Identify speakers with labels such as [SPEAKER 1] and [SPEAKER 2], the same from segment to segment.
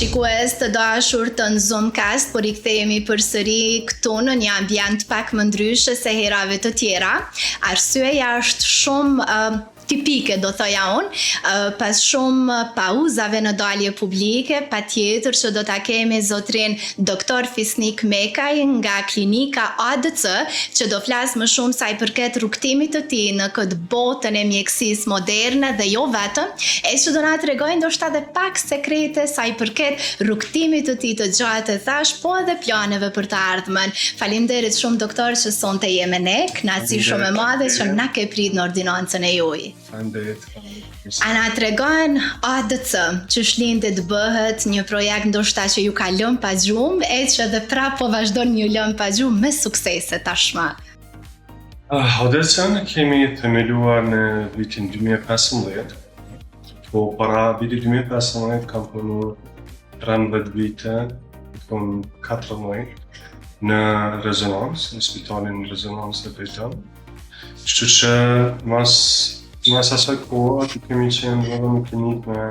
[SPEAKER 1] Shikues të dashur të në Zoomcast, por I kthehemi përsëri këtu në një ambient pak më ndryshe se herave të tjera. Arsyeja është shumë tipike, do thoja unë, pas shumë pauzave në dalje publike, pa tjetër që do ta kemi zotrin doktor Fisnik Mekaj nga klinika ADC, që do flasë më shumë sa I përket rrugtimit të tij në këtë botën e mjekësisë moderne dhe jo vetëm, e që do na tregojë ndoshta edhe pak sekrete sa I përket rrugtimit të tij të gjatë e thash, po edhe planeve për të ardhmen. Faleminderit shumë doktor që sonte je me ne, kënaqësi shumë e madhe që na ke prit në ordinancën e juaj. A na tregon ADC, që shlindit bëhet një projekt ndoshta që ju ka lënë pa gjumë, e që edhe prapë po vazhdon një lënë pa gjumë me suksese tashmë.
[SPEAKER 2] ADC-n kemi themeluar në vitin 2015, po para vitit 2015 kam punuar 13 vite, kon 14 në rezonansë, në spitalin rezonansë të Bejton. Kështu që mas asaj kohë, aty kemi qenë edhe në klinikë me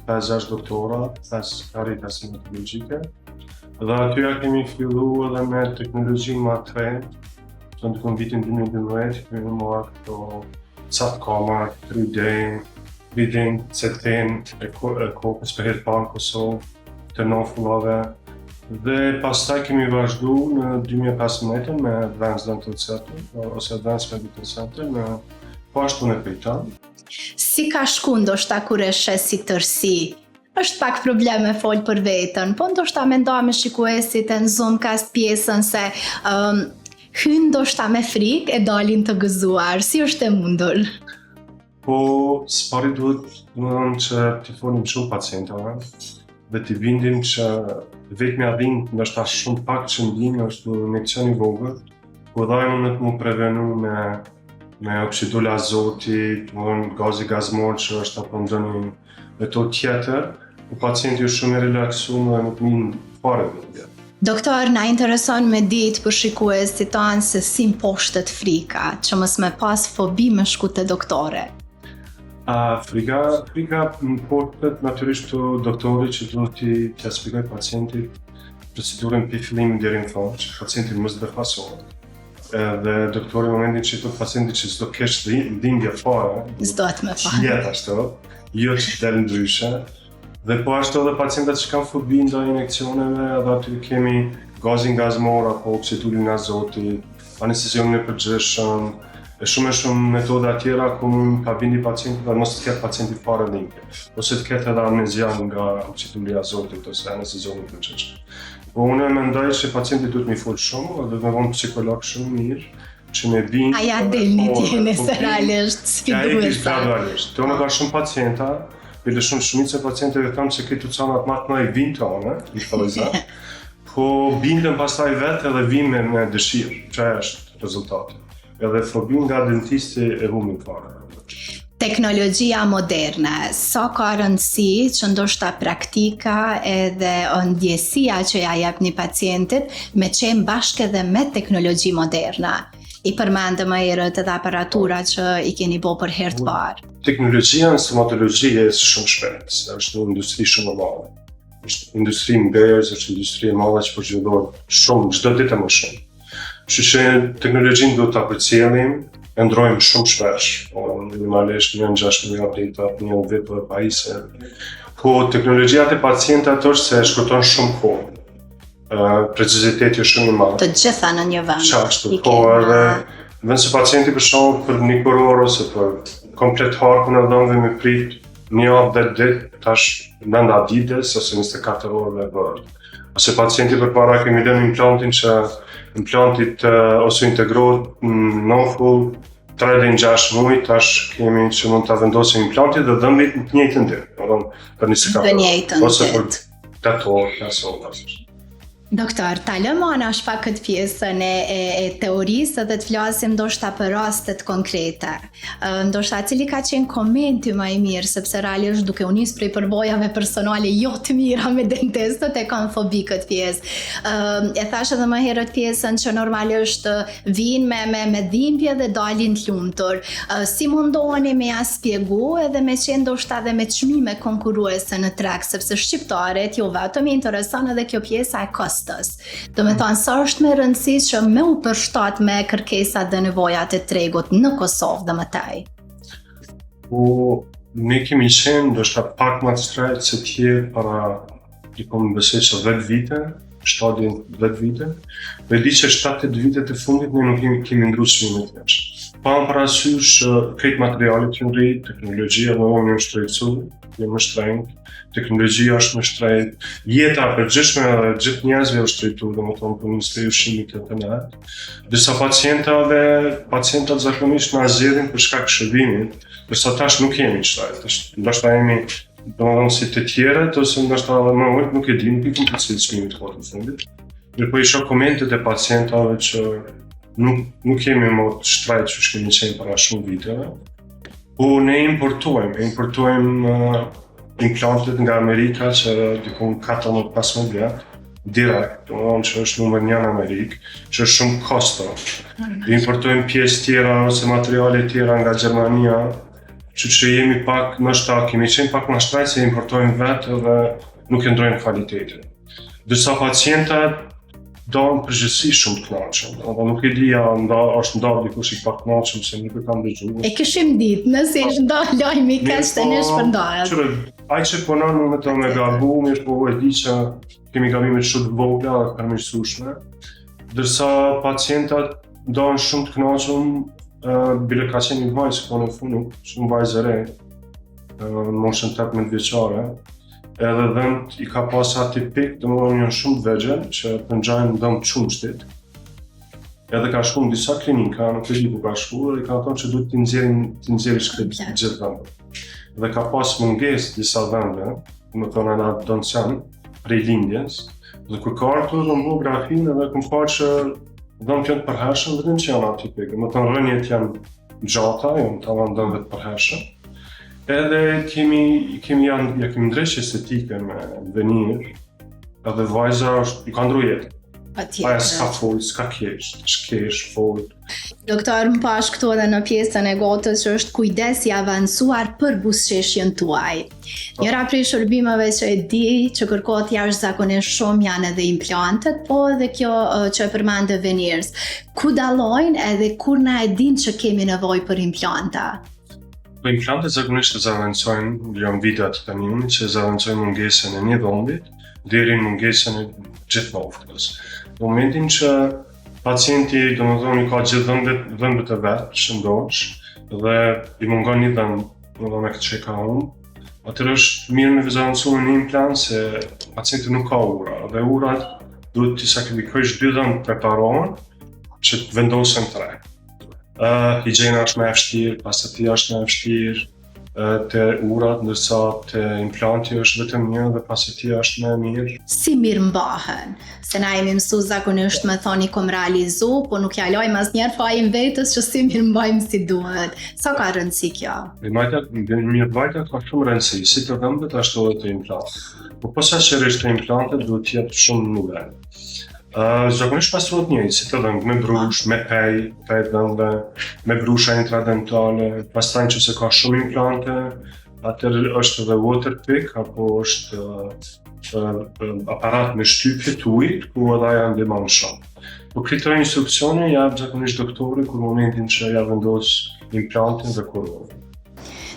[SPEAKER 2] 5-6 doktora, 5 karitas hematologjike, dhe atyja kemi fillu edhe me teknologji ma trend, që në vitin 2012, kemi marrë këto SAT-kamera, 3D, reading, CT e kokës për herë parë në Kosovë, të nofullave, dhe pastaj kemi vazhdu në 2015 me Advanced Dental Center, ose Advanced Medical Center, në ashtu në Bejton.
[SPEAKER 1] Si ka shku ndoshta kur e shes si tërsi? Është pak probleme fol për veten, po ndoshta mendoj me shikuesit e në Zoomcast pjesën se hyn ndoshta me frikë e dalin të gëzuar. Si është e mundur?
[SPEAKER 2] Po, s'pari duhet që t'i folim shumë pacientave dhe t'i bindim që vetëm ja din ndoshta shumë pak që ndinë është një injekcion I vogël, po dhajmë në të mu prevenu me oksidul azoti, gazi gazmor që është apo ndonjë metodë tjetër, ku pacienti është shumë I relaksuar dhe nuk minë fare dhe.
[SPEAKER 1] Doktor, na intereson me ditë për shikuesit tanë se si mposhtet frika, që mos me pas fobi me shku te doktore.
[SPEAKER 2] Frika mposhtet natyrisht të doktori që duhet t'i shpjegoj pacientit procedurën për fillimin deri në fund, që pacienti mos befasohet. Dhe doktori në momentin që të pacienti që s'do kesh dhimbje fare,
[SPEAKER 1] s'do të me fare.
[SPEAKER 2] Jetë ashtu, jo që del ndryshe. Dhe po ashtu edhe pacientat që kanë fobi ndaj injekcioneve, edhe aty kemi gazin gazmor apo oksidulin azotit, anestezionin e përgjithshëm, e shumë metoda tjera ku mund ka bindi pacienti dhe mos të ketë pacienti fare dhimbje, ose të ketë edhe amnezian nga oksiduli azotit ose anestezionin e përgjithshëm. Po unë mendoj se pacienti duhet mi fol shumë dhe me vonë psikolog shumë mirë që me binë...
[SPEAKER 1] Aja delni tjene se realisht sfiduesa.
[SPEAKER 2] Realisht. Të unë ka shumë pacienta, bile shumica pacientëve thamë se këtu canat matë në I vinë të one, I shpallëza, po bindën pastaj vetë edhe vinë me dëshirë, që është rezultate. Edhe fobin nga dentisti e humin fare.
[SPEAKER 1] Teknologjia moderne, sa ka rëndësi që ndoshta praktika edhe ndjesia që ja jep një pacientit me qenë bashkë edhe me teknologji moderne. I përmendëm më herët edhe aparatura që I keni bo për herë të parë.
[SPEAKER 2] Teknologjia në stomatologji është shumë shpejt, është një industri shumë e madhe. Është industri mbejës, është industri e madhe që përgjithësohet shumë, çdo ditë më shumë. Kështu që teknologjinë duhet ta përcjellim, e ndrojmë shumë shpesh, minimalisht 1.6 milion litra, 1 vit për pajisje. Po teknologjia te pacientat është se shkurton shumë kohë. Preciziteti është shumë I madh.
[SPEAKER 1] Të gjitha në një vend.
[SPEAKER 2] Ashtu, po edhe vend se pacienti për shembull për një kuror ose për komplet harkun e dhëmbëve me prit 1 javë 10 ditë, tash brenda ditës ose 24 orëve bërë. Ose pacienti përpara kemi lënë implantin që implantit ose integrohet në nofull 3 dhe 6 muaj, tash kemi që mund ta vendosim implantin dhe dhëmbit në të njëjtën ditë, domethënë për 24 orë. Ose për 8 orë, 5 orë.
[SPEAKER 1] Doktor, ta lëmë anash pak këtë pjesën e teorisë dhe të flasim ndoshta për rastet konkrete. Ndoshta cili ka qenë komenti më i mirë, sepse realisht duke u nisë prej përbojave personale jo të mira me dentistët e kanë fobi këtë pjesë. E thash edhe më herët pjesën që normalisht vinë me dhimbje dhe dalin të lumtur. Si mundoheni me ja spjegu edhe me qenë ndoshta edhe me çmime konkurruese në treg, sepse shqiptarët jo vetëm i intereson edhe kjo pjesa e kostos. Do me thonë, sa është me rëndësi që me u përshtat me kërkesat dhe nevojat e tregut në Kosovë dhe më tej?
[SPEAKER 2] Po, ne kemi qenë ndoshta pak më të shtrejtë se tjerë para, besoj që 10 vite, 7-10 vite, dhe di që 7-8 vitet e fundit ne nuk kemi ndru çmimet veç. Pa më parasysh krejt materialet që në rritë, teknologjia më vonë më shtrejtësu, më shtrenjtë, teknologjia është më shtrejtë, jeta përgjithshme dhe gjithë njerëzve është shtrejtu, domethënë për Ministri i Ushqimit të natë. Disa pacientat zakonisht na zgjedhin për shkak të shërbimit, ndërsa tash nuk kemi shtrejtë. Ndoshta jemi domethënë si të tjerët ose ndoshta edhe më ujt nuk e dim pikën për cilë çmimit të kohët fundit. Mirë po isha komentet e pacientave që nuk kemi më të shtrejtë që kemi qenë para shumë viteve. Po ne importojmë implantet nga Amerika që dikon 14-15 vjet, direkt, që është numër 1 në Amerikë, që është shumë kosto. Importojmë pjesë tjera ose materiale tjera nga Gjermania, që jemi pak kemi qenë pak më shtrejtë se importojmë vetë dhe nuk e ndrojmë kvalitetin. Disa pacientat dalën përgjithësi shumë të kënaqur. Edhe nuk e dija, është ndarë dikush i pak kënaqur se nuk e kam dëgjuar.
[SPEAKER 1] E kishim ditë, nëse është ndarë lajmi kaq të ne shpërndahet.
[SPEAKER 2] Ai që punon me të me gabu, mirë po e di që kemi gabime shumë të vogla dhe të përmirësueshme. Ndërsa pacientat dalën shumë të kënaqur, bile ka qenë një vajzë po në fund, shumë vajzë e re, në moshën 18 vjeçare. Edhe dhëmt i ka pas atipik, domethënë janë shumë të vegjël që përngjajnë dhëmt qumshtit. Edhe ka shku në disa klinika, nuk e di ku ka shku, dhe ka thonë që duhet t'i nxjerrësh këtë gjithë dhëmbët. Dhe ka pas mungesë disa dhëmbe, domethënë ana doncian prej lindjes, dhe kur ka ardhur në mamografinë edhe kam parë që dhëmbët janë të përhershëm vetëm që janë atipik. Domethënë rënjet janë gjata, janë tavan dhëmbët të përhershëm. Edhe kemi ndresh estetike me venir, edhe vajza i ka ndru jetë. Aja s'ka full, s'ka kesh, full.
[SPEAKER 1] Doktor, më pash këtu edhe në pjesën e gotës që është kujdesi avancuar për buzëqeshjen tuaj. Njëra prej shërbimeve që e di që kërkohet jashtëzakonisht shumë janë edhe implantet, po edhe kjo që e përmendë veneers. Ku dallojnë edhe kur na e dinë që kemi nevojë për implanta?
[SPEAKER 2] Po implantet zakonisht zavancojnë, janë vitet të njëmi që zavancojnë mungesën e një dhombit deri në mungesën e gjithë moftës. Në momentin që pacienti domethënë ka gjithë dhëmbët e vet, shëndosh, dhe i mungon një dhëmb, domethënë me këtë që ka unë, atëherë është mirë me zavancuar një implant se pacienti nuk ka ura, dhe urat duhet të sakrifikojsh 2 dhëmbë preparohen që të vendosen 3. Higjiena është më e vështirë, pastërtia është më e vështirë te urat, ndërsa te implanti është vetëm një dhe pastërtia është më e mirë.
[SPEAKER 1] Si mirë mbahen? Se na jemi mësu zakonisht me thoni kom realizu, po nuk ja lojmë asnjëherë fajin vetës që si mirë mbajmë si duhet. Sa ka rëndësi kjo?
[SPEAKER 2] Mirëmbajtja ka shumë rëndësi, si të dhëmbët ashtu edhe të implantit. Po posaçërisht të implantet duhet të jetë shumë në nivel. Zakonisht pastruhet njëjtë, si të dhëmbë, me brush, me pej dhëmbë, me brusha intradentale, pastaj nëse ka shumë implante, atëherë është edhe waterpick apo është aparat me shtypje të ujit, ku edhe ajo ndihmon shumë. Po këto instruksione jap zakonisht doktori kur momentin që ja vendos implantin dhe kurorën.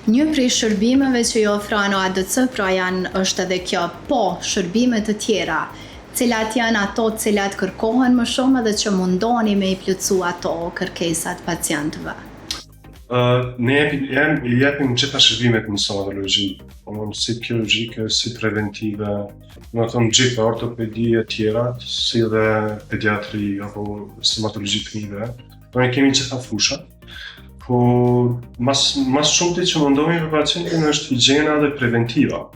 [SPEAKER 1] Një prej shërbimeve që i ofron ADC pra është edhe kjo, po shërbime të tjera, cilat janë ato cilat kërkohen më shumë edhe që mundoni me i plotësu ato kërkesat pacientëve?
[SPEAKER 2] Ne japim gjitha shërbimet në stomatologji, si kirurgjike, si preventive, gjitha ortopedi e tjera, si dhe pediatri apo stomatologji klinive. Ne kemi gjitha fushat. Po mas shumë që mundohemi për pacientin është higjiena dhe preventiva.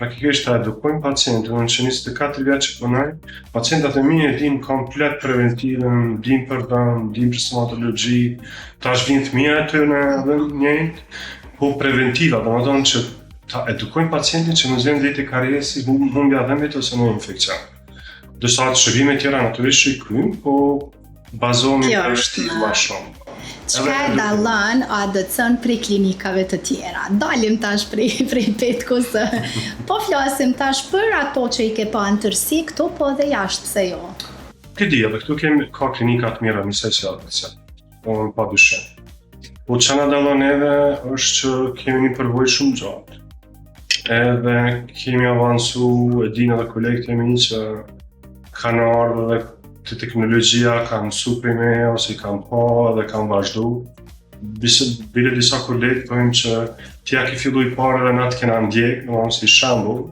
[SPEAKER 2] praktikisht ta edukojmë pacientin, në që 24 vjetë që punoj, pacientat e mi e din komplet preventivën, din për dëm, din për stomatologji, tash vinë fëmija e tyre edhe njëjtë, po preventiva, do të thonë që ta edukojmë pacientin që mos vjen drejt karriesi, humbja dhëmbit ose në infekcion. Dërsa të shërbime tjera natyrisht i kryjmë, po bazohemi për shtiv ma shumë.
[SPEAKER 1] Çka e dallon ADC-n prej klinikave të tjera? Dalim tash prej Petkus, po flasim tash për ato që i ke pa në tërsi këtu, po dhe jashtë pse jo?
[SPEAKER 2] Këtë di, edhe këtu kemi ka klinika të mira misaj që ADC, po pa dyshim. Po që na dallon edhe është që kemi një përvojë shumë gjatë. Edhe kemi avancu, e din edhe kolegët e mi që kanë ardhur dhe të teknologjia kanë mësu prej me, ose i kanë pa dhe kanë vazhdu. Bile disa kolegë thojnë që tja ki fillu i parë dhe na të kena ndjek, në si shembull.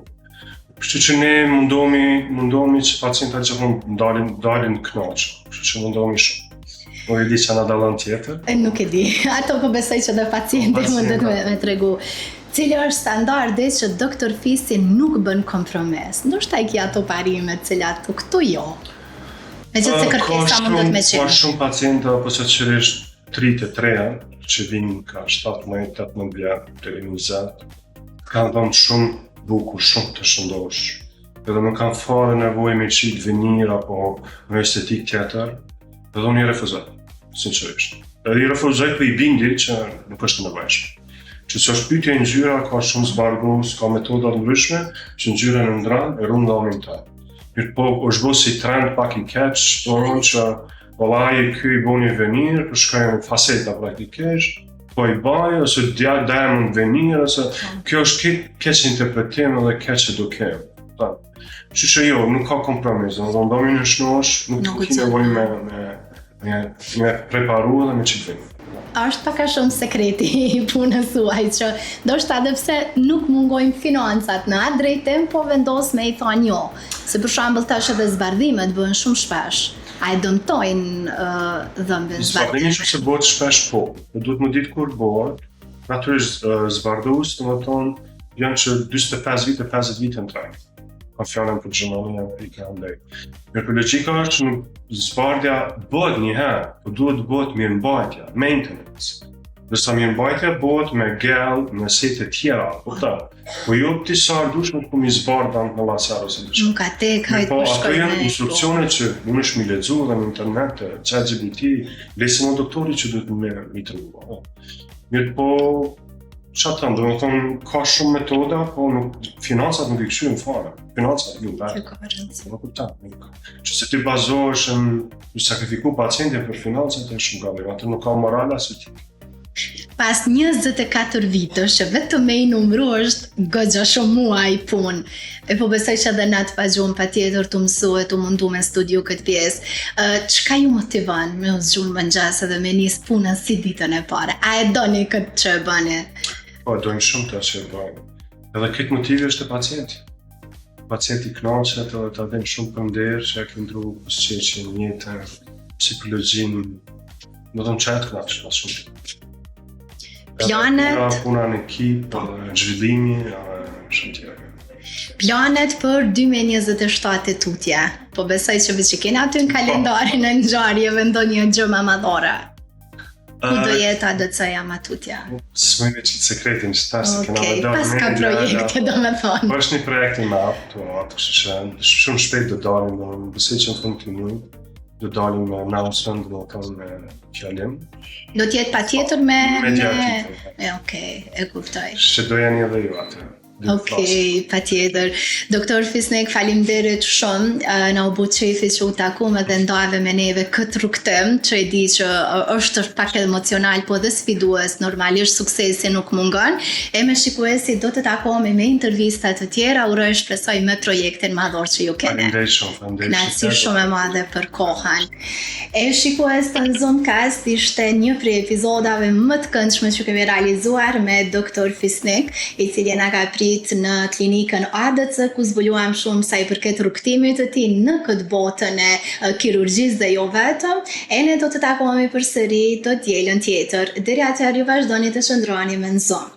[SPEAKER 2] Kështu që ne mundohemi që pacientat gjithmonë dalin kënaqur, kështu që mundohemi shumë. Nuk e di që na dallon tjetër.
[SPEAKER 1] Nuk e di, ato po besoj që dhe pacienti mundet me tregu. Cili është standardi që doktor Fisi nuk bën kompromis? Ndoshta i ki ato parimet cilat këtu jo. Me gjithë se kërkesa mundet me qenë.
[SPEAKER 2] Ka shumë pacienta, apo që qërisht 33 që vinë ka 17-18 vjetë, deri 20, kanë dhënë shumë bukur, shumë të shëndosh. Edhe nuk kanë fare nevojë me qitë vinir apo në estetik tjetër, edhe unë i refuzoj, sinqerisht. Edhe i refuzoj për i bindi që nuk është nevojshme. Që është pyetje e ngjyra, ka shumë zbargus, ka metoda të ndryshme, që ngjyra në ndran e ruan dallin të. Mirë po, është bo si trend pak i keq, do në që vallai ky i boni venir, po shkojnë faseta praktikisht, po i baj, ose diamond venir, ose kjo është keq interpretim edhe keq edukim. Që që jo, nuk ka kompromis, do ndomi në shnosh, nuk ki nevojë me preparu dhe me qitvim.
[SPEAKER 1] Është paka shumë sekreti i punës suaj që ndoshta edhe pse nuk mungojnë financat në atë drejtim, po vendos me i thonë jo. Se për shembull tash edhe zbardhimet bëhen shumë shpesh. A e dëmtojnë dhëmbën zbardhime?
[SPEAKER 2] Zbardhimi që se bëhet shpesh po duhet më ditë kur bëhet. Natyrisht zbardhus, domethënë janë që 45 vite, 50 vite në trajnë. Ka fjallën për Gjermania e ka ndaj. Mirë për logjika është që zbardhja bëhet një herë, po duhet bëhet mirëmbajtja, maintenance. Dërsa mirëmbajtja bëhet me gel, me sete tjera, po jo disa ardush nuk po mi zbardhan në lasar ose dëshka.
[SPEAKER 1] Nuk atë hajt për shkojnë.
[SPEAKER 2] Ato janë instrukcione që mund është mi lexu dhe në internet, ChatGPT, lesi më doktori që duhet mi tregu. Mirë po, qa të do me thonë, ka shumë metoda, po financat nuk i këshyën fare. Financat ju dhe. Nuk që se ti bazohesh në sakrifiku pacientin për financat e shumë gale, atë nuk ka morala se ti.
[SPEAKER 1] Pas 24 vitësh që vetëm me i numru është goxha shumë muaj punë. E po besoj që edhe na të pagjum pa tjetër të mësue, të mundu me studiu këtë pjesë. Çka ju motivon me u zgjuar mëngjes edhe me nis punën si ditën e parë? A e doni këtë që e bëni?
[SPEAKER 2] Po, dojmë shumë të që e bëjmë. Edhe këtë motivi është e pacienti. Pacienti knaqet edhe ta vjen shumë për nderë që e këndru pësqeqin, jetën, psikologjin, do të më qajtë knaqet pas shumë.
[SPEAKER 1] Planet?
[SPEAKER 2] Puna në ekip, zhvillimi, shumë tjera.
[SPEAKER 1] Planet për 2027 tutje. Po besoj që vi që kena aty në kalendarin e ngjarjeve ndonjë gjë më madhore. Ku do jetë ADC-ja më tutje?
[SPEAKER 2] S'mojnë që të sekretin që tash se kena
[SPEAKER 1] Okej, pas ka projekte do me thonë.
[SPEAKER 2] Po është një projekt i madh, ato që shumë shpejt do dalim, besoj që në fund të muajit do dalim me announcement, do të me fjalim.
[SPEAKER 1] Do t'jetë patjetër me
[SPEAKER 2] tjetër.
[SPEAKER 1] Okej, e kuptoj.
[SPEAKER 2] Që do janë edhe ju atë.
[SPEAKER 1] Okej, patjetër. Doktor Fisnik, faleminderit shumë. Na u bë çefi që u takuam dhe ndajve me neve këtë rrugtim, që e di që është pak emocional, po dhe sfidues, normalisht suksesi nuk mungon. E me shikuesi do të takohemi me intervista të tjera, uroj shpresoj me projektin madhor që ju keni.
[SPEAKER 2] Faleminderit shumë,
[SPEAKER 1] Kënaqësi shumë e madhe për kohën. E shikues të Zoomcast ishte një prej epizodave më të këndshme që kemi realizuar me Doktor Fisnik, i cili na ka në klinikën ADC, ku zbuluam shumë sa i përket rrugtimit të tij në këtë botën e kirurgjisë dhe jo vetëm. E ne do të takohemi përsëri do dielën tjetër. Deri atëherë ju vazhdoni të qëndroni me Zoom.